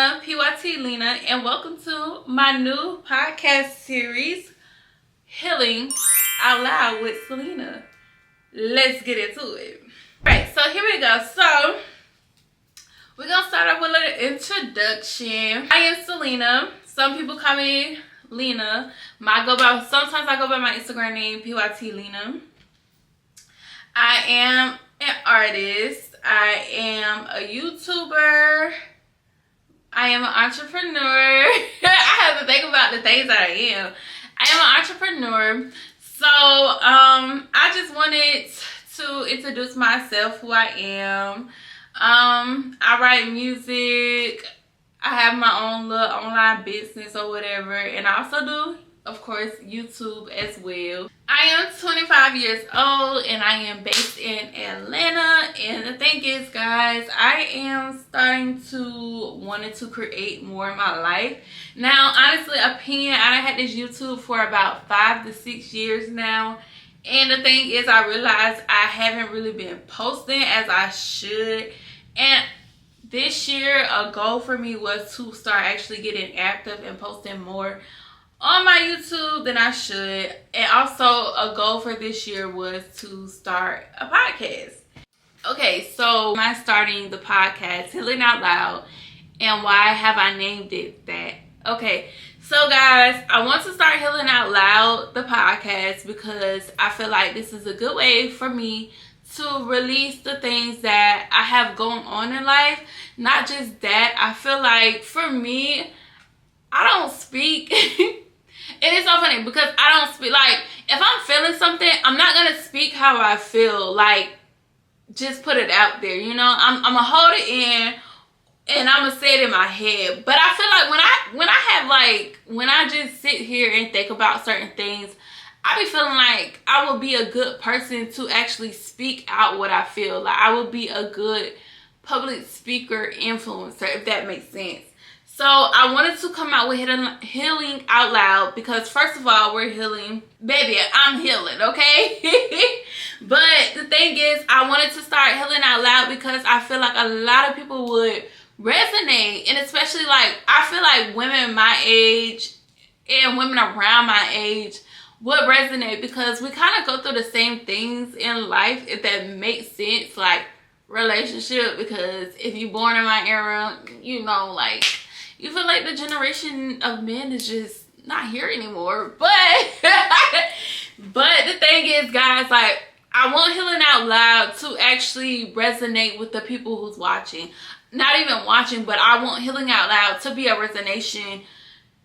Selena, PYT Lena, and welcome to my new podcast series, Healing Out Loud with Selena. Let's get into it. Alright, so here we go. So, we're going to start off with a little introduction. I am Selena. Some people call me Lena. Sometimes I go by my Instagram name, PYT Lena. I am an artist. I am a YouTuber. I am an entrepreneur. I have to think about the things that I am. I am an entrepreneur. So, I just wanted to introduce myself, who I am. I write music. I have my own little online business or whatever. And I also do, of course, YouTube as well. I am 25 years old and I am based in Atlanta. And the thing is, guys, I am starting to wanting to create more in my life. Now, honestly, I had this YouTube for about 5 to 6 years now. And the thing is, I realized I haven't really been posting as I should. And this year, a goal for me was to start actually getting active and posting more on my YouTube than I should. And also a goal for this year was to start a podcast. Okay, so am I starting the podcast Healing Out Loud, and why have I named it that? Okay, so guys, I want to start Healing Out Loud, the podcast, because I feel like this is a good way for me to release the things that I have going on in life. Not just that, I feel like for me, I don't speak. And it's so funny because I don't speak. Like, if I'm feeling something, I'm not going to speak how I feel. Like, just put it out there, you know? I'm going to hold it in and I'm going to say it in my head. But I feel like when I just sit here and think about certain things, I be feeling like I will be a good person to actually speak out what I feel. Like, I will be a good public speaker influencer, if that makes sense. So I wanted to come out with Healing Out Loud because, first of all, we're healing. Baby, I'm healing, okay? But the thing is, I wanted to start Healing Out Loud because I feel like a lot of people would resonate. And especially, like, I feel like women my age and women around my age would resonate because we kind of go through the same things in life, if that makes sense. Like, relationship, because if you're born in my era, you know, like, you feel like the generation of men is just not here anymore. But the thing is, guys, like, I want Healing Out Loud to actually resonate with the people who's watching. Not even watching, but I want Healing Out Loud to be a resonation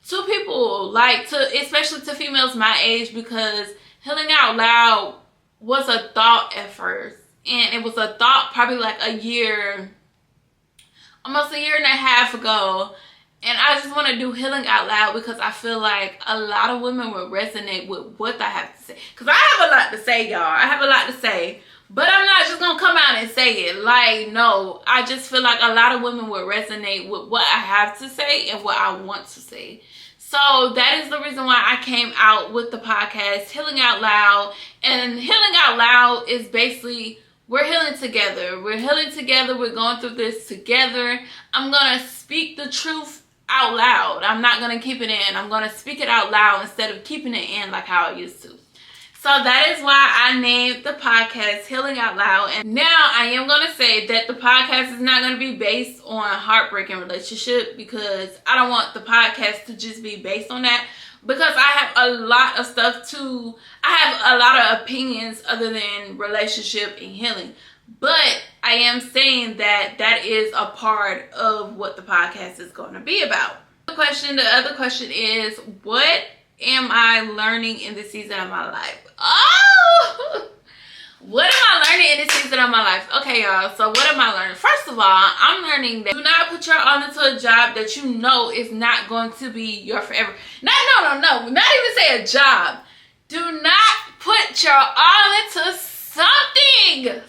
to people, like, especially to females my age, because Healing Out Loud was a thought at first. And it was a thought probably like almost a year and a half ago. And I just want to do Healing Out Loud because I feel like a lot of women will resonate with what I have to say. Because I have a lot to say, y'all. I have a lot to say. But I'm not just going to come out and say it. Like, no. I just feel like a lot of women will resonate with what I have to say and what I want to say. So that is the reason why I came out with the podcast, Healing Out Loud. And Healing Out Loud is basically, we're healing together. We're healing together. We're going through this together. I'm going to speak the truth out loud. I'm not going to keep it in. I'm going to speak it out loud instead of keeping it in like how I used to. So that is why I named the podcast Healing Out Loud. And now I am going to say that the podcast is not going to be based on heartbreaking relationship, because I don't want the podcast to just be based on that. Because I have a lot of I have a lot of opinions other than relationship and healing. But I am saying that that is a part of what the podcast is going to be about. The other question is, what am I learning in this season of my life? Oh! What am I learning in this season of my life? Okay, y'all. So what am I learning? First of all, I'm learning that do not put your all into a job that you know is not going to be your forever. No. Not even say a job. Do not put your all into something.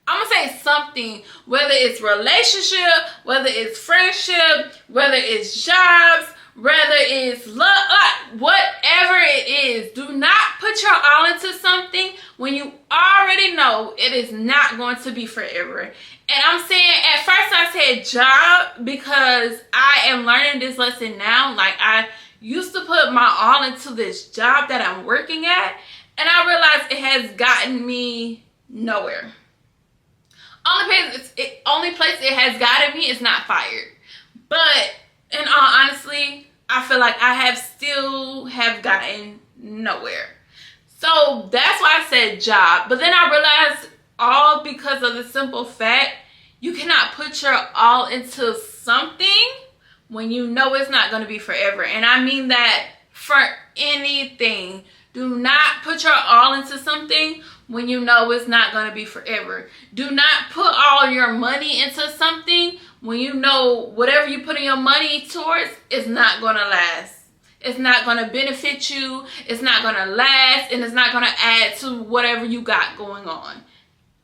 I'm going to say something. Whether it's relationship, whether it's friendship, whether it's jobs, whether it's love, like whatever it is, do not put your all into something when you already know it is not going to be forever. And I'm saying, at first I said job because I am learning this lesson now. Like, I used to put my all into this job that I'm working at, and I realized it has gotten me nowhere. Only place it has gotten me is not fired. But in all honesty, I feel like I have gotten nowhere. So that's why I said job. But then I realized, all because of the simple fact, you cannot put your all into something when you know it's not going to be forever. And I mean that for anything. Do not put your all into something when you know it's not going to be forever. Do not put all your money into something when you know whatever you're putting your money towards is not going to last. It's not going to benefit you. It's not going to last. And it's not going to add to whatever you got going on.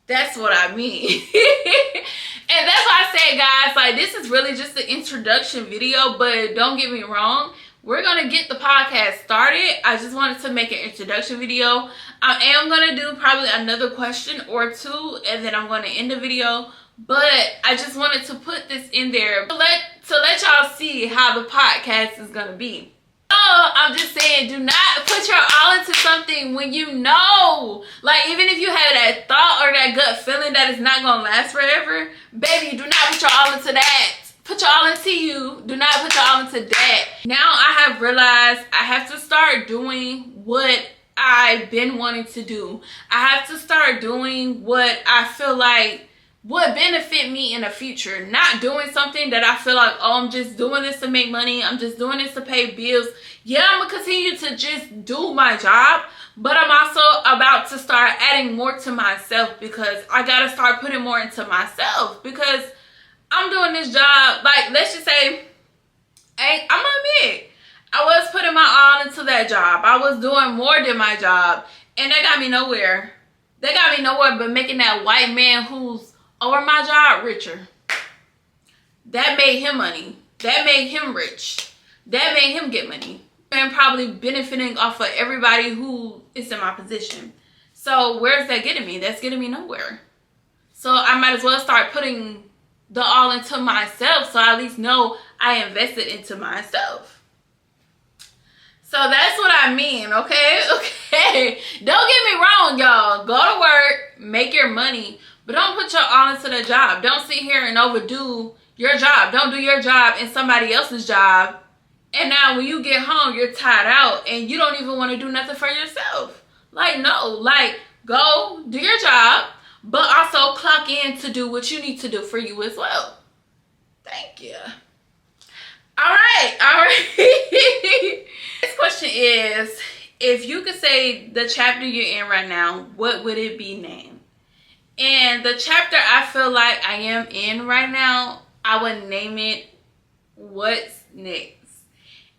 That's what I mean. And that's why I said, guys, like, this is really just an introduction video. But don't get me wrong. We're going to get the podcast started. I just wanted to make an introduction video. I am going to do probably another question or two, and then I'm going to end the video. But I just wanted to put this in there to let y'all see how the podcast is going to be. So I'm just saying, do not put your all into something when you know. Like, even if you have that thought or that gut feeling that it's not going to last forever, baby, do not put your all into that. Put your all into you. Do not put your all into that. Now I have realized I have to start doing what I've been wanting to do. I have to start doing what I feel like would benefit me in the future. Not doing something that I feel like, oh, I'm just doing this to make money. I'm just doing this to pay bills. Yeah, I'm going to continue to just do my job. But I'm also about to start adding more to myself, because I got to start putting more into myself. Because I'm doing this job, like, let's just say, I'm gonna admit, I was putting my all into that job. I was doing more than my job, and that got me nowhere. They got me nowhere but making that white man who's over my job richer. That made him money. That made him rich. That made him get money. And probably benefiting off of everybody who is in my position. So where's that getting me? That's getting me nowhere. So I might as well start putting the all into myself, so I at least know I invested into myself. So that's what I mean, okay? Okay. Don't get me wrong, y'all. Go to work, make your money, but don't put your all into the job. Don't sit here and overdo your job. Don't do your job in somebody else's job. And now when you get home, you're tired out and you don't even want to do nothing for yourself. Like, no. Like, go do your job, but also clock in to do what you need to do for you as well. Thank you. All right. This question is, if you could say the chapter you're in right now, what would it be named? And the chapter I feel like I am in right now, I would name it What's Next.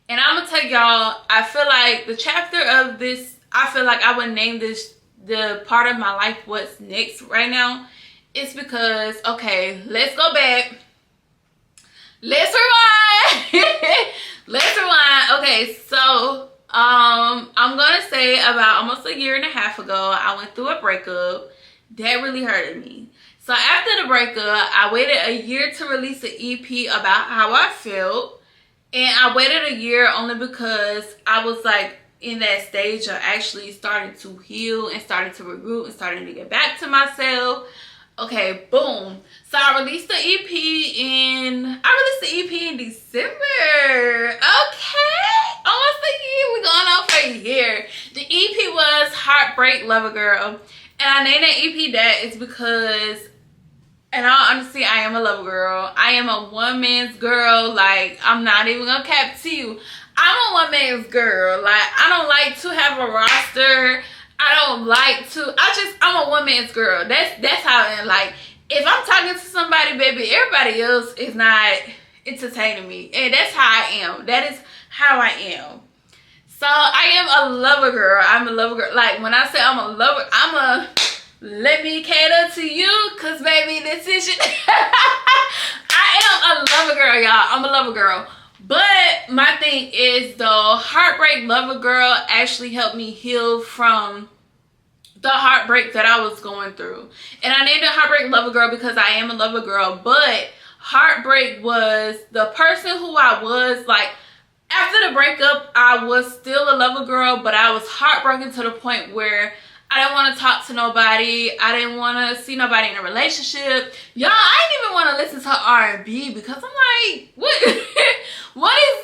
And I'm going to tell y'all, I feel like the chapter of this, I feel like I would name this the part of my life What's Next right now. It's because, okay, let's go back. Let's rewind. Let's rewind. Okay, so I'm going to say about almost a year and a half ago, I went through a breakup. That really hurted me. So after the breakup, I waited a year to release an EP about how I felt. And I waited a year only because I was like in that stage of actually starting to heal and starting to regroup and starting to get back to myself. Okay, boom. So I released the EP in December. Okay, almost a year. We're going on for a year. The EP was Heartbreak Lover Girl. And I named that EP that is because, in all honesty, I am a lover girl. I am a one man's girl. Like, I'm not even gonna cap to you. I'm a one man's girl. Like, I don't like to have a roster. I'm a one man's girl. That's how I am. Like, if I'm talking to somebody, baby, everybody else is not entertaining me. And that's how I am. That is how I am. So I am a lover girl. I'm a lover girl. Like, when I say I'm a lover, let me cater to you, cause baby, this is I am a lover girl, y'all. I'm a lover girl. But my thing is, the Heartbreak Lover Girl actually helped me heal from the heartbreak that I was going through. And I named it Heartbreak Lover Girl because I am a lover girl, but heartbreak was the person who I was. Like, after the breakup, I was still a lover girl, but I was heartbroken to the point where I didn't want to talk to nobody. I didn't want to see nobody in a relationship. Y'all, I didn't even want to listen to R&B because I'm like, what? What is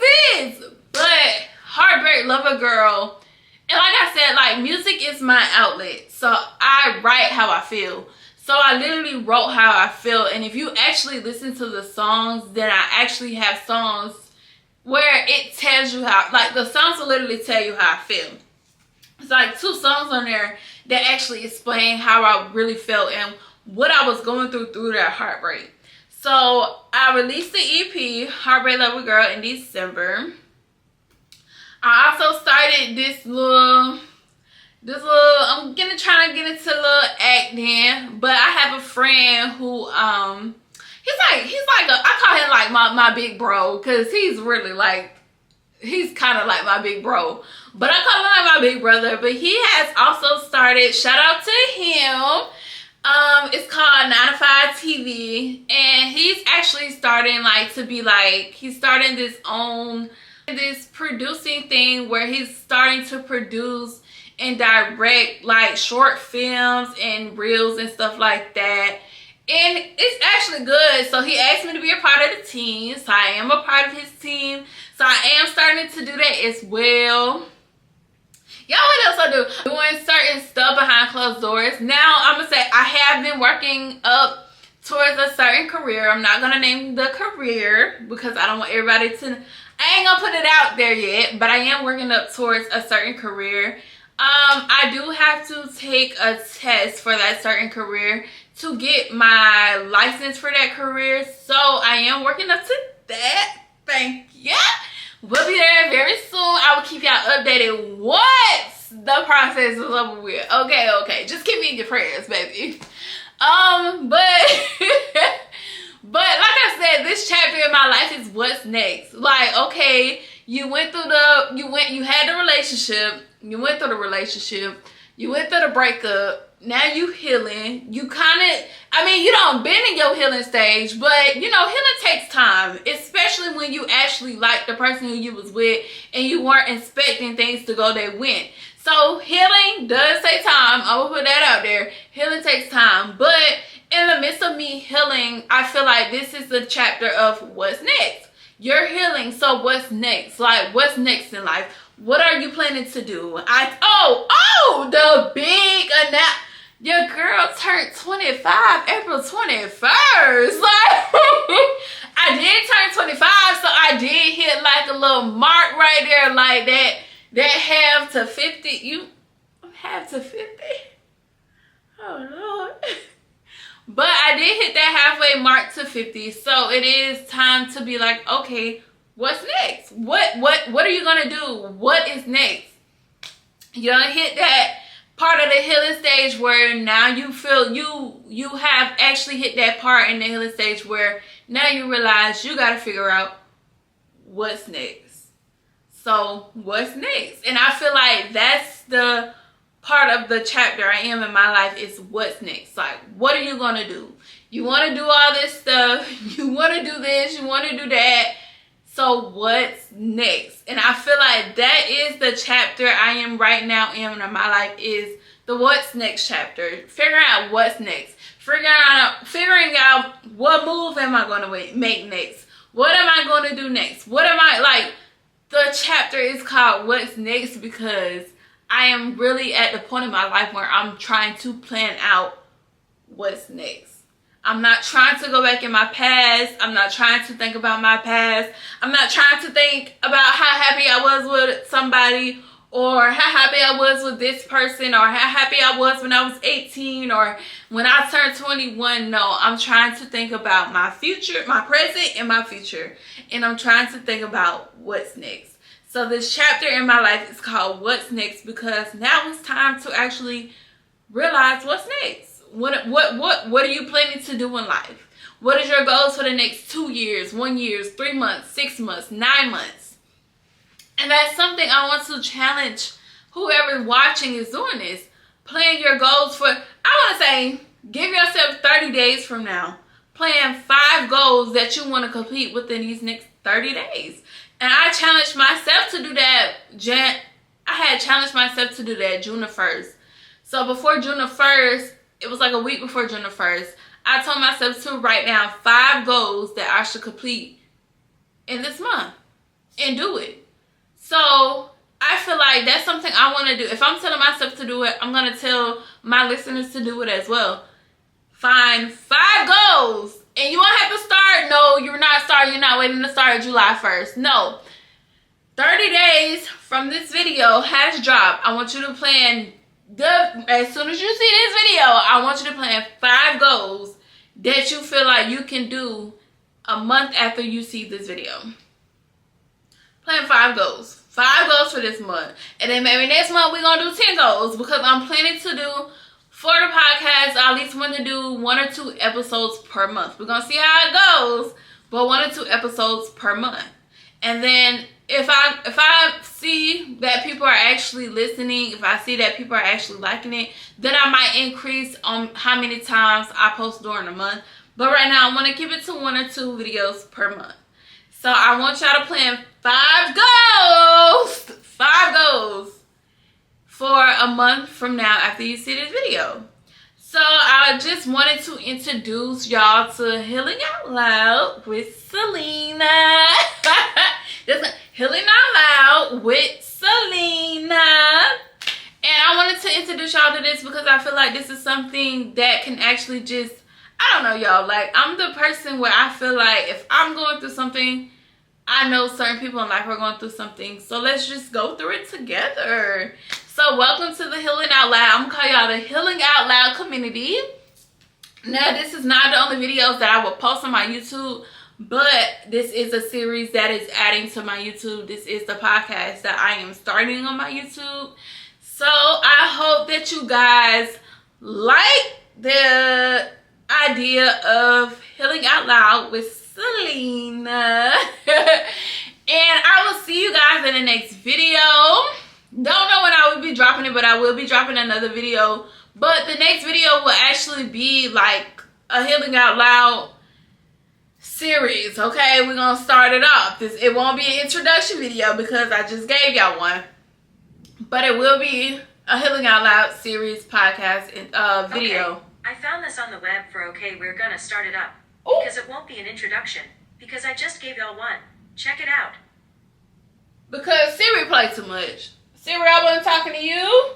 this? But Heartbreak Lover Girl, and like I said, like, music is my outlet. So I write how I feel. So I literally wrote how I feel. And if you actually listen to the songs, then I actually have songs where it tells you how, like, the songs will literally tell you how I feel. It's like 2 songs on there that actually explain how I really felt and what I was going through that heartbreak. So I released the EP, Heartbreak Lover Girl, in December. I also started this little, I'm gonna try to get into a little acting, but I have a friend who, he's like I call him like my big bro, because he's really like, he's kind of like my big bro, but I call him like my big brother. But he has also started, shout out to him, it's called 9 to 5 TV, and he's actually starting like to be like, he's starting this producing thing where he's starting to produce and direct like short films and reels and stuff like that. And it's actually good. So he asked me to be a part of the team. So I am a part of his team. So I am starting to do that as well. Y'all, what else I do? Doing certain stuff behind closed doors. Now, I'm going to say I have been working up towards a certain career. I'm not going to name the career because I don't want everybody to... I ain't going to put it out there yet. But I am working up towards a certain career. I do have to take a test for that certain career to get my license for that career. So I am working up to that. Thank you. We'll be there very soon. I will keep y'all updated once the process is over with. Okay. Just keep me in your prayers, baby. But like I said, this chapter in my life is what's next. Like, okay, you had the relationship. You went through the relationship. You went through the breakup. Now you healing. You you don't been in your healing stage, but you know, healing takes time, especially when you actually like the person who you was with and you weren't expecting things to go their way. So healing does take time. I will put that out there. Healing takes time, but in the midst of me healing, I feel like this is the chapter of what's next. You're healing, so what's next? Like, what's next in life? What are you planning to do? The big announcement. Your girl turned 25 April 21st. Like, I did turn 25, so I did hit like a little mark right there, like that half to 50. You half to 50? Oh Lord. But I did hit that halfway mark to 50, so it is time to be like, okay, what's next? What are you gonna do? What is next? You're gonna hit that part of the healing stage where now you feel you have actually hit that part in the healing stage where now you realize you got to figure out what's next. So what's next? And I feel like that's the part of the chapter I am in my life, is what's next. Like, what are you going to do? You want to do all this stuff. You want to do this. You want to do that. So what's next? And I feel like that is the chapter I am right now in my life, is the what's next chapter. Figuring out what's next. Figuring out what move am I going to make next? What am I going to do next? The chapter is called What's Next because I am really at the point in my life where I'm trying to plan out what's next. I'm not trying to go back in my past. I'm not trying to think about my past. I'm not trying to think about how happy I was with somebody, or how happy I was with this person, or how happy I was when I was 18 or when I turned 21. No, I'm trying to think about my future, my present and my future. And I'm trying to think about what's next. So this chapter in my life is called What's Next because now it's time to actually realize what's next. What are you planning to do in life? What is your goals for the next 2 years, 1 year, 3 months, 6 months, 9 months? And that's something I want to challenge whoever watching is doing this. Plan your goals for, I want to say, give yourself 30 days from now. Plan 5 goals that you want to complete within these next 30 days. And I challenged myself to do that. I had challenged myself to do that June the 1st. So before June the 1st, it was like a week before June the 1st, I told myself to write down 5 goals that I should complete in this month and do it. So I feel like that's something I want to do. If I'm telling myself to do it, I'm going to tell my listeners to do it as well. Find 5 goals. And you won't have to start. No, you're not starting. You're not waiting to start July 1st. No. 30 days from this video has dropped. I want you to plan, as soon as you see this video, I want you to plan 5 goals that you feel like you can do a month after you see this video. Plan 5 goals. 5 goals for this month. And then maybe next month we're going to do 10 goals, because I'm planning to do, for the podcast, I at least want to do 1 or 2 episodes per month. We're going to see how it goes, but 1 or 2 episodes per month. And then if I see that people are actually listening, if I see that people are actually liking it, then I might increase on how many times I post during the month. But right now, I want to keep it to 1 or 2 videos per month. So I want y'all to plan 5 goals. 5 goals for a month from now after you see this video. So I just wanted to introduce y'all to Healing Out Loud with Selena. Healing Out Loud with Selena. And I wanted to introduce y'all to this because I feel like this is something that can actually just, I don't know, y'all. Like, I'm the person where I feel like if I'm going through something, I know certain people in life are going through something. So let's just go through it together. So welcome to the Healing Out Loud. I'm going to call y'all the Healing Out Loud community. Now, this is not the only videos that I will post on my YouTube, but this is a series that is adding to my YouTube. This is the podcast that I am starting on my YouTube. So I hope that you guys like the idea of Healing Out Loud with Selena. And I will see you guys in the next video. Don't know when I will be dropping it, but I will be dropping another video. But the next video will actually be like a Healing Out Loud series, okay? We're gonna start it off. It won't be an introduction video because I just gave y'all one, but it will be a Healing Out Loud series podcast video. Okay. I found this on the web for okay. We're gonna start it up. Ooh. Because it won't be an introduction, because I just gave y'all one. Check it out. Because Siri played too much. Siri, I wasn't talking to you.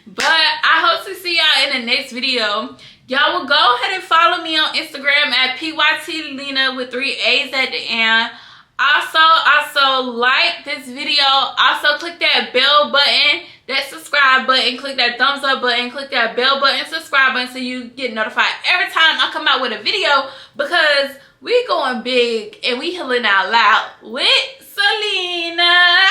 But I hope to see y'all in the next video. Y'all will go ahead and follow me on Instagram at PYTLena with 3 A's at the end. Also like this video. Also click that bell button, that subscribe button, click that thumbs up button, click that bell button, subscribe button so you get notified every time I come out with a video, because we going big and we healing out loud with Selena.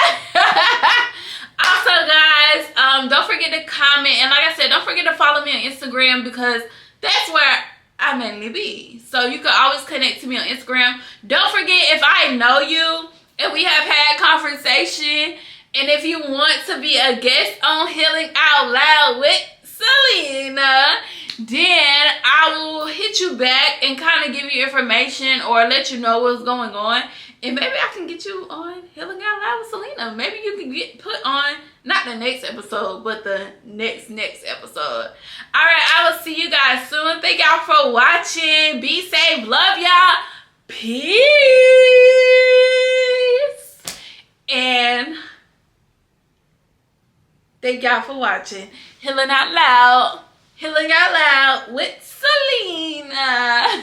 Also, guys, don't forget to comment, and like I said, don't forget to follow me on Instagram, because that's where I mainly be. So you can always connect to me on Instagram. Don't forget, if I know you and we have had conversation, and if you want to be a guest on Healing Out Loud with Selena, then I will hit you back and kind of give you information or let you know what's going on. And maybe I can get you on Healing Out Loud with Selena. Maybe you can get put on, not the next episode, but the next episode. All right, I will see you guys soon. Thank y'all for watching. Be safe. Love y'all. Peace. And thank y'all for watching Healing Out Loud. Healing Out Loud with Selena.